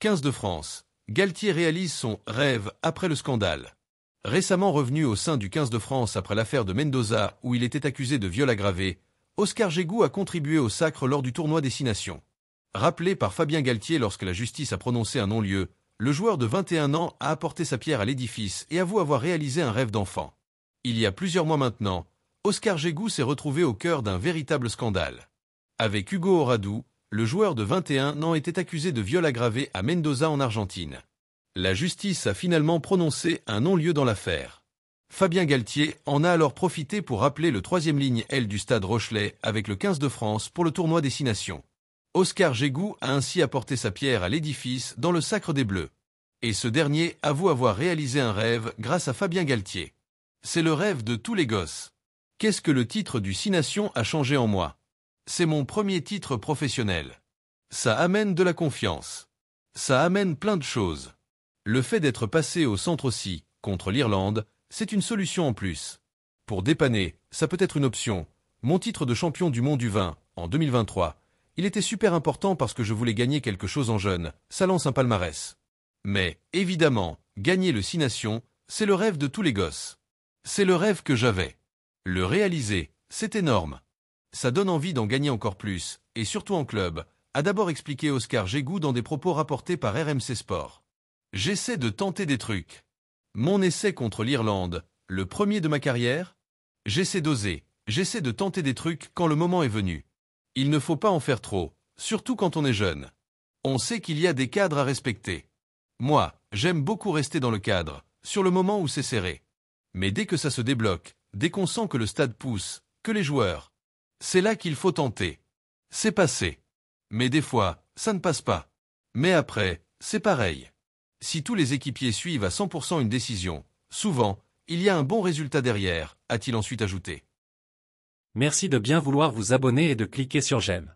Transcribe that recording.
15 de France. Galtier réalise son « rêve » après le scandale. Récemment revenu au sein du 15 de France après l'affaire de Mendoza où il était accusé de viol aggravé, Oscar Guégou a contribué au sacre lors du tournoi Destination. Rappelé par Fabien Galtier lorsque la justice a prononcé un non-lieu, le joueur de 21 ans a apporté sa pierre à l'édifice et avoue avoir réalisé un rêve d'enfant. Il y a plusieurs mois maintenant, Oscar Guégou s'est retrouvé au cœur d'un véritable scandale. Avec Hugo Oradou, le joueur de 21 ans était accusé de viol aggravé à Mendoza en Argentine. La justice a finalement prononcé un non-lieu dans l'affaire. Fabien Galtier en a alors profité pour rappeler le 3e ligne L du stade Rochelet avec le 15 de France pour le tournoi Destination. Oscar Guégou a ainsi apporté sa pierre à l'édifice dans le sacre des Bleus. Et ce dernier avoue avoir réalisé un rêve grâce à Fabien Galtier. C'est le rêve de tous les gosses. Qu'est-ce que le titre du 6 Nations a changé en moi? C'est mon premier titre professionnel. Ça amène de la confiance. Ça amène plein de choses. Le fait d'être passé au centre aussi, contre l'Irlande, c'est une solution en plus. Pour dépanner, ça peut être une option. Mon titre de champion du monde du vin, en 2023, il était super important parce que je voulais gagner quelque chose en jeune, ça lance un palmarès. Mais, évidemment, gagner le 6 Nations, c'est le rêve de tous les gosses. C'est le rêve que j'avais. Le réaliser, c'est énorme. Ça donne envie d'en gagner encore plus, et surtout en club, a d'abord expliqué Oscar Guégou dans des propos rapportés par RMC Sport. J'essaie de tenter des trucs. Mon essai contre l'Irlande, le premier de ma carrière, j'essaie d'oser, j'essaie de tenter des trucs quand le moment est venu. Il ne faut pas en faire trop, surtout quand on est jeune. On sait qu'il y a des cadres à respecter. Moi, j'aime beaucoup rester dans le cadre, sur le moment où c'est serré. Mais dès que ça se débloque, dès qu'on sent que le stade pousse, que les joueurs, c'est là qu'il faut tenter. C'est passé. Mais des fois, ça ne passe pas. Mais après, c'est pareil. Si tous les équipiers suivent à 100% une décision, souvent, il y a un bon résultat derrière, a-t-il ensuite ajouté. Merci de bien vouloir vous abonner et de cliquer sur j'aime.